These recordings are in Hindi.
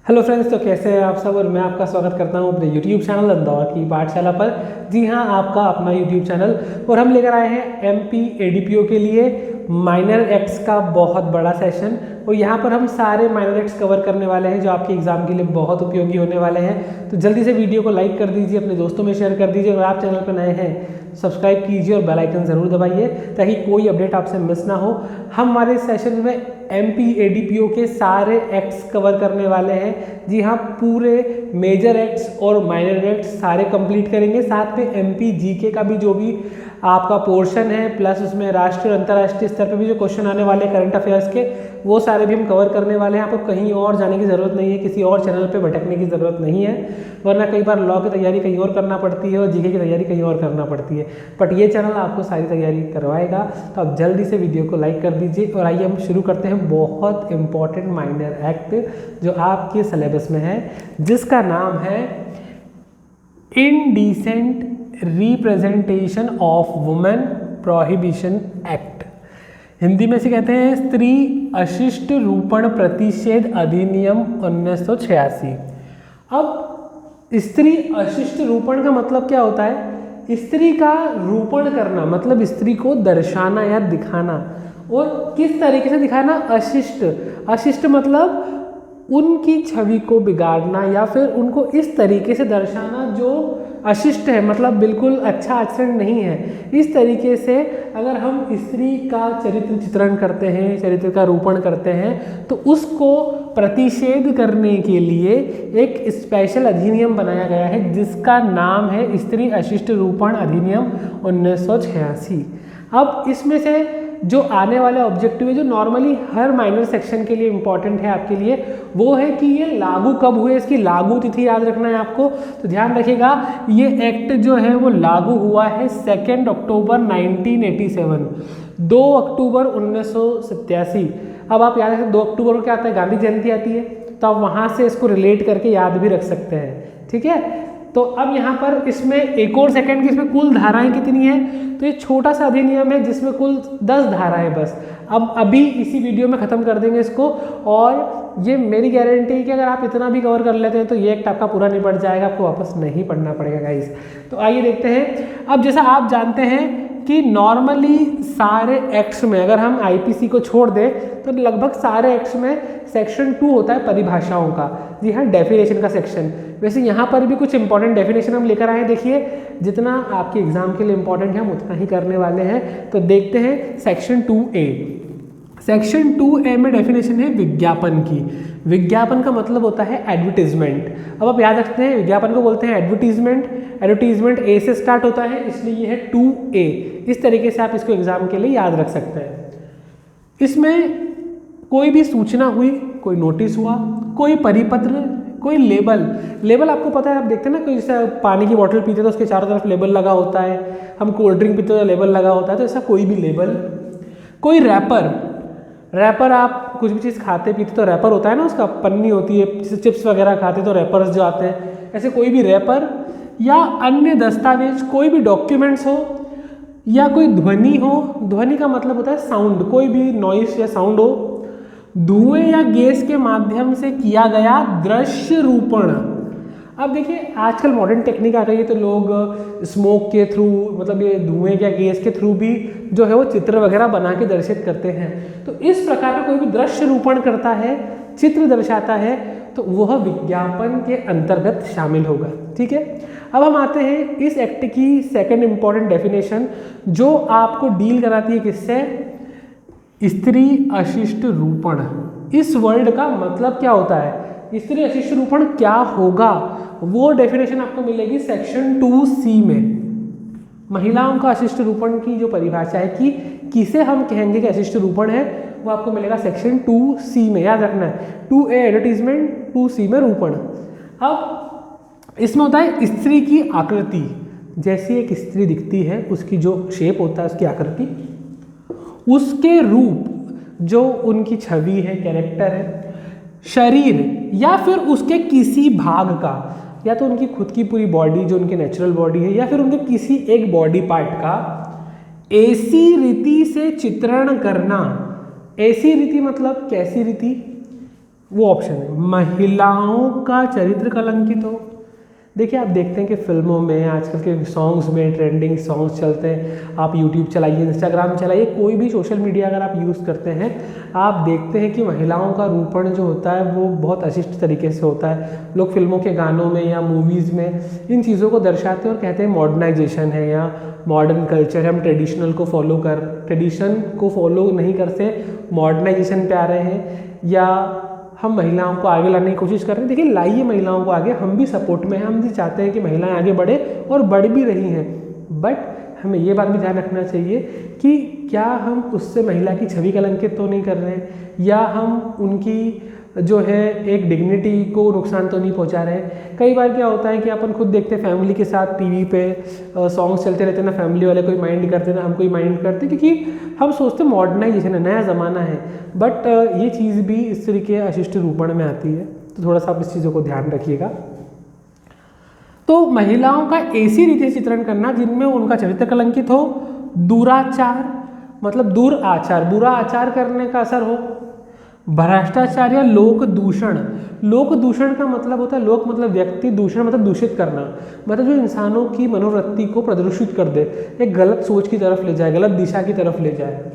हेलो फ्रेंड्स, तो कैसे हैं आप सब। और मैं आपका स्वागत करता हूं अपने यूट्यूब चैनल इंदौर की पाठशाला पर। जी हां, आपका अपना यूट्यूब चैनल। और हम लेकर आए हैं एमपी एडीपीओ के लिए माइनर एक्ट्स का बहुत बड़ा सेशन। और यहाँ पर हम सारे माइनर एक्ट्स कवर करने वाले हैं जो आपके एग्जाम के लिए बहुत उपयोगी होने वाले हैं। तो जल्दी से वीडियो को लाइक कर दीजिए, अपने दोस्तों में शेयर कर दीजिए। और आप चैनल पर नए हैं सब्सक्राइब कीजिए और बेल आइकन ज़रूर दबाइए ताकि कोई अपडेट आपसे मिस ना हो। हम हमारे सेशन में एमपी एडीपीओ के सारे एक्ट्स कवर करने वाले हैं। जी हाँ, पूरे मेजर एक्ट्स और माइनर एक्ट्स सारे कंप्लीट करेंगे। साथ में एमपी जीके का भी जो भी आपका पोर्शन है, प्लस उसमें राष्ट्रीय और अंतर्राष्ट्रीय स्तर पे भी जो क्वेश्चन आने वाले हैं करंट अफेयर्स के, वो सारे भी हम कवर करने वाले हैं। आपको कहीं और जाने की ज़रूरत नहीं है, किसी और चैनल पे भटकने की ज़रूरत नहीं है। वरना कई बार लॉ की तैयारी कहीं और करना पड़ती है और जीके की तैयारी कहीं और करना पड़ती है। बट ये चैनल आपको सारी तैयारी करवाएगा। तो आप जल्दी से वीडियो को लाइक कर दीजिए। और आइए हम शुरू करते हैं बहुत इंपॉर्टेंट माइनर एक्ट जो आपके सिलेबस में है, जिसका नाम है indecent representation of women prohibition act. Hindi में से कहते हैं स्त्री अशिष्ट रूपण प्रतिषेध अधिनियम 1986। अब स्त्री अशिष्ट रूपण का मतलब क्या होता है? स्त्री का रूपण करना मतलब स्त्री को दर्शाना या दिखाना। और किस तरीके से दिखाना? अशिष्ट। अशिष्ट मतलब उनकी छवि को बिगाड़ना या फिर उनको इस तरीके से दर्शाना जो अशिष्ट है, मतलब बिल्कुल अच्छा आचरण नहीं है। इस तरीके से अगर हम स्त्री का चरित्र चित्रण करते हैं, चरित्र का रूपण करते हैं, तो उसको प्रतिषेध करने के लिए एक स्पेशल अधिनियम बनाया गया है जिसका नाम है स्त्री अशिष्ट रूपण अधिनियम 1986। अब इसमें से जो आने वाले ऑब्जेक्टिव है, जो नॉर्मली हर माइनर सेक्शन के लिए इंपॉर्टेंट है आपके लिए, वो है कि ये लागू कब हुए, इसकी लागू तिथि याद रखना है आपको। तो ध्यान रखिएगा, ये एक्ट जो है वो लागू हुआ है 2 अक्टूबर 1987, 2 अक्टूबर 1987। अब आप याद रखें 2 अक्टूबर को क्या आता है? गांधी जयंती आती है। तो आप वहाँ से इसको रिलेट करके याद भी रख सकते हैं, ठीक है। तो अब यहाँ पर इसमें एक और सेकंड की इसमें कुल धाराएं कितनी हैं? तो ये छोटा सा अधिनियम है जिसमें कुल 10 धाराएं बस। अब अभी इसी वीडियो में ख़त्म कर देंगे इसको। और ये मेरी गारंटी है कि अगर आप इतना भी कवर कर लेते हैं तो ये एक्ट आपका पूरा निपट जाएगा, आपको वापस नहीं पढ़ना पड़ेगा गाइस। तो आइए देखते हैं। अब जैसा आप जानते हैं कि नॉर्मली सारे एक्ट्स में अगर हम आईपीसी को छोड़ दें तो लगभग सारे एक्ट्स में सेक्शन 2 होता है परिभाषाओं का। जी हाँ, डेफिनेशन का सेक्शन। वैसे यहाँ पर भी कुछ इंपॉर्टेंट डेफिनेशन हम लेकर आए हैं। देखिए, जितना आपके एग्जाम के लिए इंपॉर्टेंट है हम उतना ही करने वाले हैं। तो देखते हैं सेक्शन 2A। सेक्शन 2A में डेफिनेशन है विज्ञापन की। विज्ञापन का मतलब होता है एडवर्टीजमेंट। अब आप याद रखते हैं विज्ञापन को बोलते हैं एडवर्टीजमेंट। एडवर्टीजमेंट ए से स्टार्ट होता है, इसलिए ये है 2A। इस तरीके से आप इसको एग्जाम के लिए याद रख सकते हैं। इसमें कोई भी सूचना हुई, कोई नोटिस हुआ, कोई परिपत्र, कोई लेबल आपको पता है, आप देखते हैं ना, कोई जैसे पानी की बोतल पीते तो उसके चारों तरफ लेबल लगा होता है, हम कोल्ड ड्रिंक पीते तो लेबल लगा होता है। तो ऐसा कोई भी लेबल, कोई रैपर आप कुछ भी चीज़ खाते पीते तो रैपर होता है ना, उसका पन्नी होती है, जैसे चिप्स वगैरह खाते तो रैपर्स जो आते हैं, ऐसे कोई भी रैपर या अन्य दस्तावेज, कोई भी डॉक्यूमेंट्स हो या कोई ध्वनि हो। ध्वनि का मतलब होता है साउंड, कोई भी नॉइस या साउंड हो। धुएं या गैस के माध्यम से किया गया दृश्य रूपण। अब देखिए, आजकल मॉडर्न टेक्निक आ गई है तो लोग स्मोक के थ्रू, मतलब ये धुएं या गैस के थ्रू भी जो है वो चित्र वगैरह बना के दर्शित करते हैं। तो इस प्रकार का कोई भी दृश्य रूपण करता है, चित्र दर्शाता है, तो वह विज्ञापन के अंतर्गत शामिल होगा, ठीक है। अब हम आते हैं इस एक्ट की सेकेंड इंपॉर्टेंट डेफिनेशन जो आपको डील कराती है किससे? स्त्री अशिष्ट रूपण। इस वर्ड का मतलब क्या होता है? स्त्री अशिष्ट रूपण क्या होगा, वो डेफिनेशन आपको मिलेगी सेक्शन 2C में। महिलाओं का अशिष्ट रूपण की जो परिभाषा है कि किसे हम कहेंगे कि अशिष्ट रूपण है, वो आपको मिलेगा सेक्शन 2C में। याद रखना है, 2A एडवर्टीजमेंट, 2C में रूपण। अब इसमें होता है स्त्री की आकृति। जैसी एक स्त्री दिखती है, उसकी जो शेप होता है, उसकी आकृति, उसके रूप, जो उनकी छवि है, कैरेक्टर है, शरीर या फिर उसके किसी भाग का, या तो उनकी खुद की पूरी बॉडी जो उनकी नेचुरल बॉडी है, या फिर उनके किसी एक बॉडी पार्ट का ऐसी रीति से चित्रण करना। ऐसी रीति मतलब कैसी रीति? वो ऑप्शन है। महिलाओं का चरित्र कलंकित हो। देखिए आप देखते हैं कि फिल्मों में, आजकल के सॉन्ग्स में ट्रेंडिंग सॉन्ग्स चलते हैं, आप यूट्यूब चलाइए, इंस्टाग्राम चलाइए, कोई भी सोशल मीडिया अगर आप यूज़ करते हैं, आप देखते हैं कि महिलाओं का रूपण जो होता है वो बहुत अशिष्ट तरीके से होता है। लोग फिल्मों के गानों में या मूवीज़ में इन चीज़ों को दर्शाते हैं और कहते हैं मॉडर्नाइजेशन है या मॉडर्न कल्चर है, हम ट्रेडिशन को फॉलो नहीं करते, मॉडर्नाइजेशन पे आ रहे हैं, या हम महिलाओं को आगे लाने की कोशिश कर रहे हैं। देखिए लाइए महिलाओं को आगे, हम भी सपोर्ट में हैं, हम भी चाहते हैं कि महिलाएं आगे बढ़े और बढ़ भी रही हैं, बट हमें ये बात भी ध्यान रखना चाहिए कि क्या हम उससे महिला की छवि कलंकित तो नहीं कर रहे हैं, या हम उनकी जो है एक डिग्निटी को नुकसान तो नहीं पहुंचा रहे हैं। कई बार क्या होता है कि अपन खुद देखते हैं फैमिली के साथ टीवी पे सॉन्ग्स चलते रहते हैं ना, फैमिली वाले कोई माइंड करते ना हम कोई माइंड करते, क्योंकि हम सोचते हैं मॉडर्नाइजेशन है, नया ज़माना है, बट ये चीज़ भी इस तरीके अशिष्ट रूपण में आती है। तो थोड़ा सा आप इस चीज़ों को ध्यान रखिएगा। तो महिलाओं का ऐसी रीति से चित्रण करना जिनमें उनका चरित्र कलंकित हो, दुराचार मतलब दूर आचार, बुरा आचार करने का असर हो, भ्रष्टाचार या लोक दूषण। लोक दूषण का मतलब होता है, लोक मतलब व्यक्ति, दूषण मतलब दूषित करना, मतलब जो इंसानों की मनोवृत्ति को प्रदूषित कर दे, एक गलत सोच की तरफ ले जाए, गलत दिशा की तरफ ले जाए,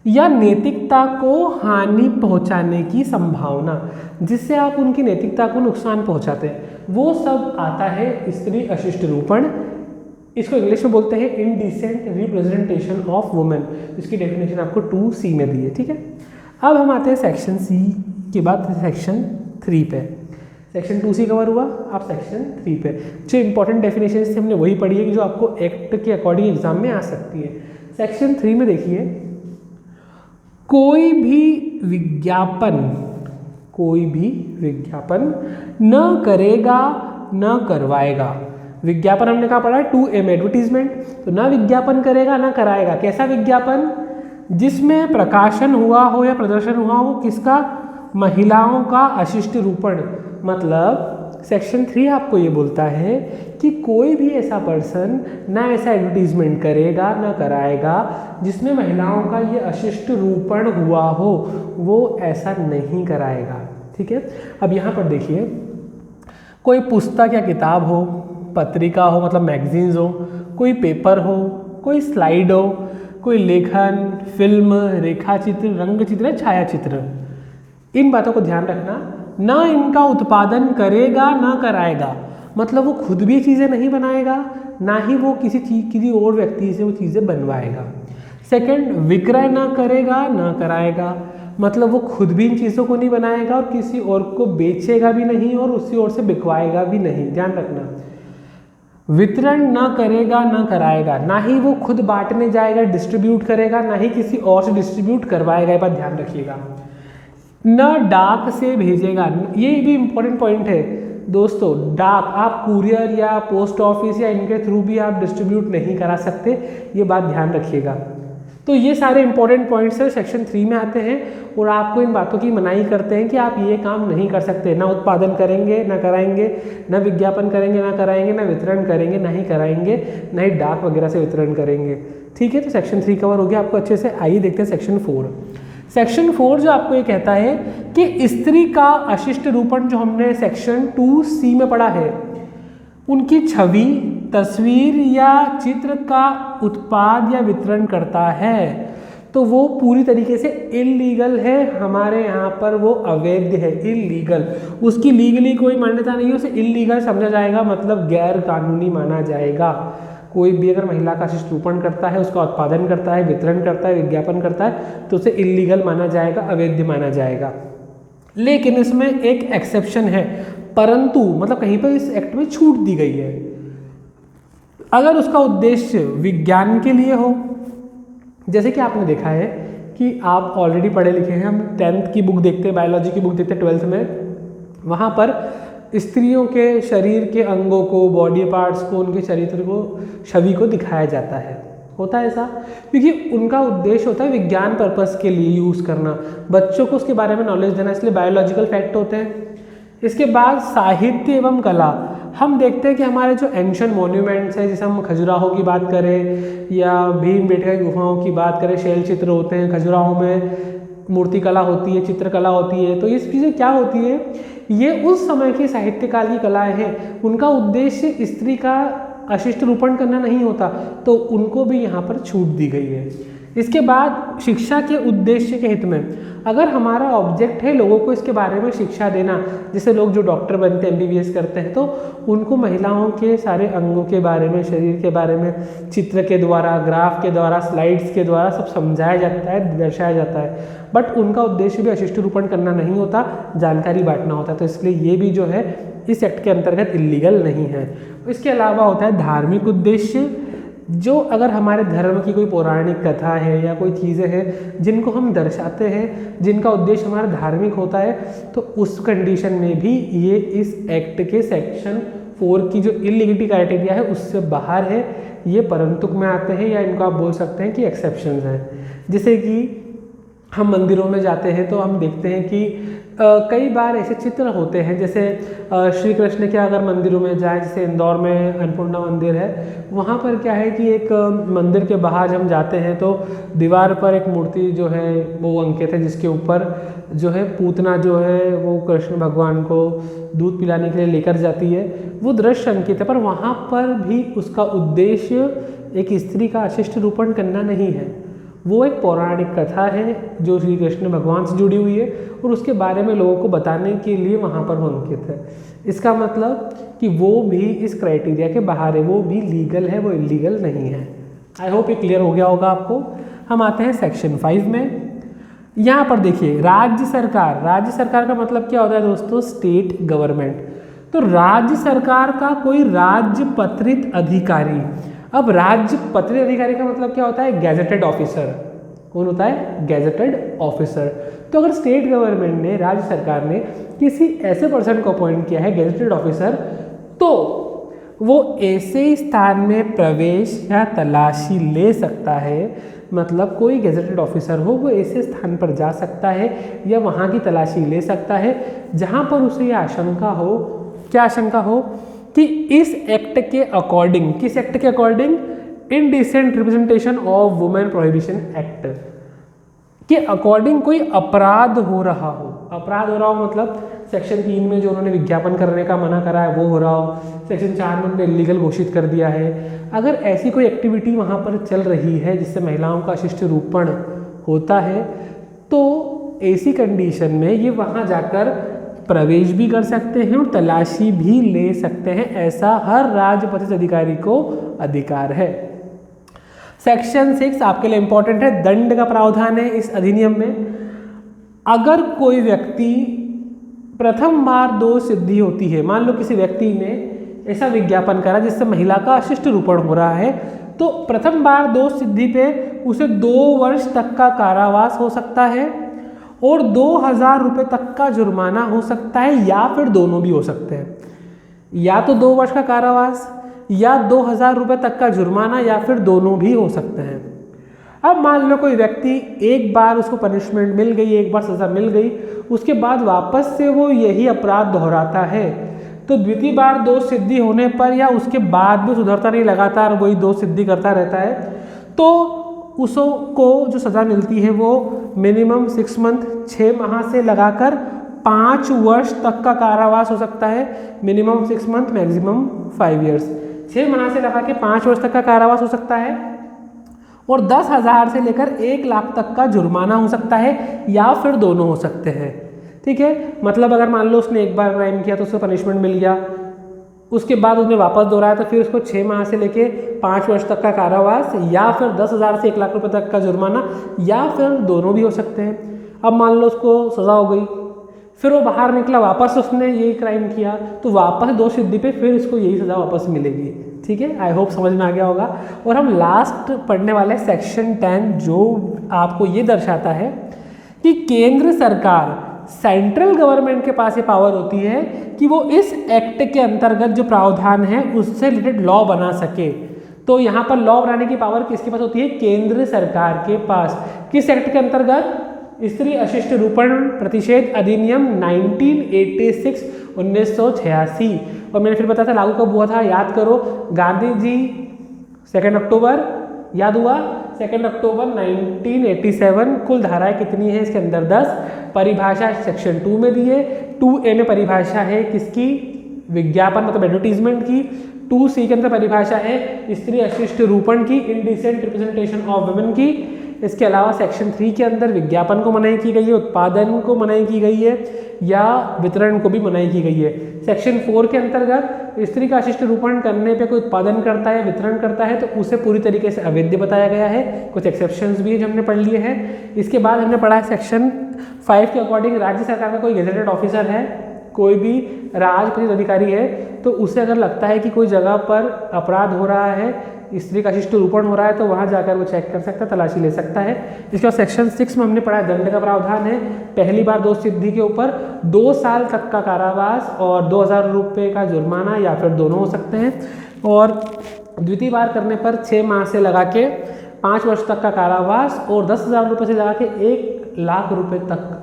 या नैतिकता को हानि पहुंचाने की संभावना, जिससे आप उनकी नैतिकता को नुकसान पहुंचाते हैं, वो सब आता है स्त्री अशिष्ट रूपण। इसको इंग्लिश में बोलते हैं इनडिसेंट रिप्रेजेंटेशन ऑफ वुमेन। इसकी डेफिनेशन आपको 2C में दी है, ठीक है। अब हम आते हैं सेक्शन सी के बाद सेक्शन 3 पे। सेक्शन 2C कवर हुआ, आप सेक्शन 3 पे। जो इंपॉर्टेंट डेफिनेशन थी हमने वही पढ़ी है कि जो आपको एक्ट के अकॉर्डिंग एग्जाम में आ सकती है। सेक्शन 3 में देखिए, कोई भी विज्ञापन न करेगा न करवाएगा। विज्ञापन हमने कहा पढ़ा, 2M एडवर्टीजमेंट, तो ना विज्ञापन करेगा ना कराएगा। कैसा विज्ञापन? जिसमें प्रकाशन हुआ हो या प्रदर्शन हुआ हो किसका? महिलाओं का अशिष्ट रूपण। मतलब सेक्शन 3 आपको ये बोलता है कि कोई भी ऐसा पर्सन ना ऐसा एडवर्टीजमेंट करेगा ना कराएगा जिसमें महिलाओं का ये अशिष्ट रूपण हुआ हो, वो ऐसा नहीं कराएगा, ठीक है। अब यहाँ पर देखिए, कोई पुस्तक या किताब हो, पत्रिका हो मतलब मैगजीन्स हो, कोई पेपर हो, कोई स्लाइड हो, कोई लेखन, फिल्म, रेखाचित्र, रंगचित्र, छायाचित्र, इन बातों को ध्यान रखना। ना इनका उत्पादन करेगा ना कराएगा, मतलब वो खुद भी चीज़ें नहीं बनाएगा, ना ही वो किसी और व्यक्ति से वो चीज़ें बनवाएगा। सेकंड, विक्रय ना करेगा ना कराएगा, मतलब वो खुद भी इन चीज़ों को नहीं बनाएगा और किसी और को बेचेगा भी नहीं और उसी और से बिकवाएगा भी नहीं, ध्यान रखना। वितरण ना करेगा ना कराएगा, ना ही वो खुद बांटने जाएगा डिस्ट्रीब्यूट करेगा, ना ही किसी और से डिस्ट्रीब्यूट करवाएगा, ये बात ध्यान रखिएगा। न डाक से भेजेगा, ये भी इंपॉर्टेंट पॉइंट है दोस्तों। डाक, आप कुरियर या पोस्ट ऑफिस या इनके थ्रू भी आप डिस्ट्रीब्यूट नहीं करा सकते, ये बात ध्यान रखिएगा। तो ये सारे इंपॉर्टेंट पॉइंट्स है सेक्शन 3 में आते हैं और आपको इन बातों की मनाही करते हैं कि आप ये काम नहीं कर सकते, ना उत्पादन करेंगे ना कराएंगे, ना विज्ञापन करेंगे ना कराएंगे, ना वितरण करेंगे ना ही कराएंगे, ना ही डाक वगैरह से वितरण करेंगे, ठीक है। तो सेक्शन 3 कवर हो गया आपको अच्छे से। आइए देखते हैं सेक्शन 4। सेक्शन 4 जो आपको ये कहता है कि स्त्री का अशिष्ट रूपण, जो हमने सेक्शन 2C में पढ़ा है, उनकी छवि, तस्वीर या चित्र का उत्पाद या वितरण करता है, तो वो पूरी तरीके से इल्लीगल है। हमारे यहाँ पर वो अवैध है, इल्लीगल। उसकी लीगली कोई मान्यता नहीं है, उसे इल्लीगल समझा जाएगा, मतलब गैर कानूनी माना जाएगा। कोई भी अगर महिला का अशिष्ट रूपण करता है, उसका उत्पादन करता है, वितरण करता है, विज्ञापन करता है, तो उसे इल्लीगल माना जाएगा, अवैध माना जाएगा। लेकिन इसमें एक एक्सेप्शन है, परंतु मतलब कहीं पर इस एक्ट में छूट दी गई है। अगर उसका उद्देश्य विज्ञान के लिए हो, जैसे कि आपने देखा है कि आप ऑलरेडी पढ़े लिखे हैं, हम 10th की बुक देखते हैं, बायोलॉजी की बुक देखते हैं 12th में, वहाँ पर स्त्रियों के शरीर के अंगों को, बॉडी पार्ट्स को, उनके चरित्र को, छवि को दिखाया जाता है। होता है ऐसा क्योंकि उनका उद्देश्य होता है विज्ञान पर्पस के लिए यूज़ करना, बच्चों को उसके बारे में नॉलेज देना, इसलिए बायोलॉजिकल फैक्ट होते हैं। इसके बाद साहित्य एवं कला, हम देखते हैं कि हमारे जो एंशिएंट मॉन्यूमेंट्स हैं, जैसे हम खजुराहो की बात करें या भीमबेटका की गुफाओं की बात करें, शैल चित्र होते हैं खजुराहो में, मूर्तिकला होती है, चित्रकला होती है, तो ये चीज़ें क्या होती है, ये उस समय की साहित्यकाल की कलाएं हैं। उनका उद्देश्य स्त्री का अशिष्ट रूपण करना नहीं होता, तो उनको भी यहाँ पर छूट दी गई है। इसके बाद शिक्षा के उद्देश्य के हित में, अगर हमारा ऑब्जेक्ट है लोगों को इसके बारे में शिक्षा देना, जैसे लोग जो डॉक्टर बनते हैं, MBBS करते हैं, तो उनको महिलाओं के सारे अंगों के बारे में, शरीर के बारे में चित्र के द्वारा, ग्राफ के द्वारा, स्लाइड्स के द्वारा सब समझाया जाता है, दर्शाया जाता है। बट उनका उद्देश्य भी अशिष्ट रूपण करना नहीं होता, जानकारी बांटना होता है। तो इसलिए ये भी जो है इस एक्ट के अंतर्गत इलीगल नहीं है। इसके अलावा होता है धार्मिक उद्देश्य, जो अगर हमारे धर्म की कोई पौराणिक कथा है या कोई चीज़ें हैं जिनको हम दर्शाते हैं, जिनका उद्देश्य हमारा धार्मिक होता है, तो उस कंडीशन में भी ये इस एक्ट के सेक्शन 4 की जो इलीगलिटी क्राइटेरिया है उससे बाहर है। ये परंतुक में आते हैं, या इनको आप बोल सकते हैं कि एक्सेप्शंस हैं। जैसे कि हम मंदिरों में जाते हैं तो हम देखते हैं कि कई बार ऐसे चित्र होते हैं, जैसे श्री कृष्ण के अगर मंदिरों में जाए, जैसे इंदौर में अन्नपूर्णा मंदिर है, वहाँ पर क्या है कि एक मंदिर के बाहर जब हम जाते हैं तो दीवार पर एक मूर्ति जो है वो अंकित है, जिसके ऊपर जो है पूतना जो है वो कृष्ण भगवान को दूध पिलाने के लिए लेकर जाती है, वो दृश्य अंकित है। पर वहाँ पर भी उसका उद्देश्य एक स्त्री का अशिष्ट रूपण करना नहीं है, वो एक पौराणिक कथा है जो श्री कृष्ण भगवान से जुड़ी हुई है और उसके बारे में लोगों को बताने के लिए वहाँ पर वो अंकित है। इसका मतलब कि वो भी इस क्राइटेरिया के बाहर है, वो भी लीगल है, वो इलीगल नहीं है। आई होप ये क्लियर हो गया होगा आपको। हम आते हैं सेक्शन 5 में। यहाँ पर देखिए राज्य सरकार, राज्य सरकार का मतलब क्या होता है दोस्तों, स्टेट गवर्नमेंट। तो राज्य सरकार का कोई राज्य पत्रित अधिकारी, अब राज्य पत्रित अधिकारी का मतलब क्या होता है, गैजेटेड ऑफिसर। कौन होता है, गैजेटेड ऑफिसर। तो अगर स्टेट गवर्नमेंट ने, राज्य सरकार ने किसी ऐसे पर्सन को अपॉइंट किया है गैजेटेड ऑफिसर, तो वो ऐसे स्थान में प्रवेश या तलाशी ले सकता है। मतलब कोई गैजेटेड ऑफिसर हो वो ऐसे स्थान पर जा सकता है या वहाँ की तलाशी ले सकता है जहाँ पर उसे ये आशंका हो, क्या आशंका हो, कि इस एक्ट के अकॉर्डिंग, किस एक्ट के according, indecent representation of women prohibition act के अकॉर्डिंग कोई अपराध हो रहा हो। अपराध हो रहा हो मतलब सेक्शन 3 में जो उन्होंने विज्ञापन करने का मना करा है वो हो रहा हो, सेक्शन 4 में उन्होंने इलीगल घोषित कर दिया है। अगर ऐसी कोई एक्टिविटी वहाँ पर चल रही है जिससे महिलाओं का अशिष्ट रूपण होता है, तो ऐसी कंडीशन में ये वहाँ जाकर प्रवेश भी कर सकते हैं और तलाशी भी ले सकते हैं। ऐसा हर राज्य पत्रित अधिकारी को अधिकार है। सेक्शन 6 आपके लिए इंपॉर्टेंट है, दंड का प्रावधान है इस अधिनियम में। अगर कोई व्यक्ति प्रथम बार दोष सिद्धि होती है, मान लो किसी व्यक्ति ने ऐसा विज्ञापन करा जिससे महिला का अशिष्ट रूपण हो रहा है, तो प्रथम बार दोष सिद्धि पे उसे 2 वर्ष तक का कारावास हो सकता है और 2000 रुपये तक का जुर्माना हो सकता है, या फिर दोनों भी हो सकते हैं, या तो 2 वर्ष का कारावास या 2000 रुपये तक का जुर्माना, या फिर दोनों भी हो सकते हैं। अब मान लो कोई व्यक्ति एक बार उसको पनिशमेंट मिल गई, एक बार सज़ा मिल गई, उसके बाद वापस से वो यही अपराध दोहराता है, तो द्वितीय बार दोष सिद्धि होने पर या उसके बाद भी सुधरता नहीं, लगातार वही दोष सिद्धि करता रहता है, तो उसको जो सज़ा मिलती है वो मिनिमम 6 मंथ 6 माह से लगाकर 5 वर्ष तक का कारावास हो सकता है। Minimum 6 month, maximum 5 years. 6 माह से लगा के 5 वर्ष तक का कारावास हो सकता है और 10,000 से लेकर 1 लाख तक का जुर्माना हो सकता है, या फिर दोनों हो सकते हैं। ठीक है, मतलब अगर मान लो उसने एक बार क्राइम किया तो उसको पनिशमेंट मिल गया, उसके बाद उसने वापस दोहराया तो फिर उसको 6 माह से लेके 5 वर्ष तक का कारावास, या फिर 10,000 से 1 लाख रुपए तक का जुर्माना, या फिर दोनों भी हो सकते हैं। अब मान लो उसको सज़ा हो गई, फिर वो बाहर निकला, वापस उसने यही क्राइम किया, तो वापस दोष सिद्धि पे फिर इसको यही सज़ा वापस मिलेगी। ठीक है, आई होप समझ में आ गया होगा। और हम लास्ट पढ़ने वाले सेक्शन 10, जो आपको ये दर्शाता है कि केंद्र सरकार, सेंट्रल गवर्नमेंट के पास ये पावर होती है कि वो इस एक्ट के अंतर्गत जो प्रावधान है उससे रिलेटेड लॉ बना सके। तो यहाँ पर लॉ बनाने की पावर किसके पास होती है, केंद्र सरकार के पास। किस एक्ट के अंतर्गत, स्त्री अशिष्ट रूपण प्रतिषेध अधिनियम 1986 1986। और मैंने फिर बताया था लागू कब हुआ था, याद करो, गांधी जी 2 अक्टूबर, याद हुआ, 2 अक्टूबर 1987। कुल धाराएं कितनी है इसके अंदर? 10। परिभाषा सेक्शन 2 में दी है। 2A में परिभाषा है किसकी? विज्ञापन मतलब एडवर्टीजमेंट की। 2C के अंदर परिभाषा है स्त्री अशिष्ट रूपण की, इंडिसेंट रिप्रेजेंटेशन ऑफ वुमेन की। इसके अलावा सेक्शन 3 के अंदर विज्ञापन को मनाही की गई है, उत्पादन को मनाही की गई है या वितरण को भी मनाही की गई है। सेक्शन 4 के अंतर्गत स्त्री का अशिष्ट रूपण करने पे कोई उत्पादन करता है, वितरण करता है तो उसे पूरी तरीके से अवैध बताया गया है। कुछ एक्सेप्शंस भी है जो हमने पढ़ लिए हैं। इसके बाद हमने पढ़ा है सेक्शन 5 के अकॉर्डिंग राज्य सरकार का कोई गेजेटेड ऑफिसर है, कोई भी राजपत्रित अधिकारी है, तो उसे अगर लगता है कि कोई जगह पर अपराध हो रहा है, स्त्री का अशिष्ट रूपण हो रहा है, तो वहाँ जाकर वो चेक कर सकता है, तलाशी ले सकता है। इसके बाद सेक्शन 6 में हमने पढ़ा है दंड का प्रावधान है। पहली बार दोष सिद्धि के ऊपर 2 साल तक का कारावास और 2000 रुपये का जुर्माना या फिर दोनों हो सकते हैं, और द्वितीय बार करने पर 6 माह से लगा के 5 वर्ष तक का कारावास और 10,000 रुपये से लगा के 1 लाख रुपये तक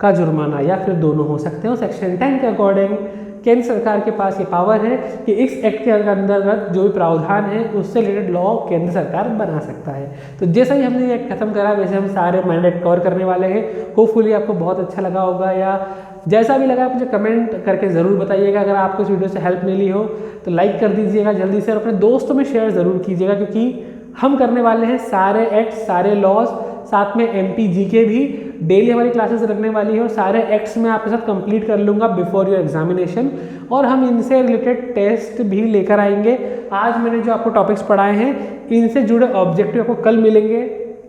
का जुर्माना या फिर दोनों हो सकते हैं। सेक्शन 10 के अकॉर्डिंग केंद्र सरकार के पास ये पावर है कि इस एक्ट के अंतर्गत जो भी प्रावधान है उससे रिलेटेड लॉ केंद्र सरकार बना सकता है। तो जैसा ही हमने ये एक्ट खत्म करा वैसे हम सारे मैंडेट कवर करने वाले हैं। होपफुली आपको बहुत अच्छा लगा होगा, या जैसा भी लगा मुझे कमेंट करके ज़रूर बताइएगा। अगर आपको इस वीडियो से हेल्प मिली हो तो लाइक कर दीजिएगा जल्दी से, और अपने दोस्तों में शेयर ज़रूर कीजिएगा, क्योंकि हम करने वाले हैं सारे एक्ट, सारे लॉज, साथ में MP GK भी डेली हमारी क्लासेस लगने वाली है, और सारे एक्ट्स मैं आपके साथ कंप्लीट कर लूँगा बिफोर योर एग्जामिनेशन, और हम इनसे रिलेटेड टेस्ट भी लेकर आएंगे। आज मैंने जो आपको टॉपिक्स पढ़ाए हैं इनसे जुड़े ऑब्जेक्टिव आपको कल मिलेंगे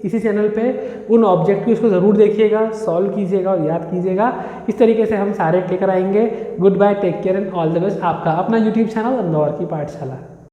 इसी चैनल पे। उन ऑब्जेक्टिव्स को ज़रूर देखिएगा, सॉल्व कीजिएगा और याद कीजिएगा। इस तरीके से हम सारे लेकर आएंगे। Goodbye, take care and all the best. आपका अपना YouTube चैनल अंदौर की पाठशाला।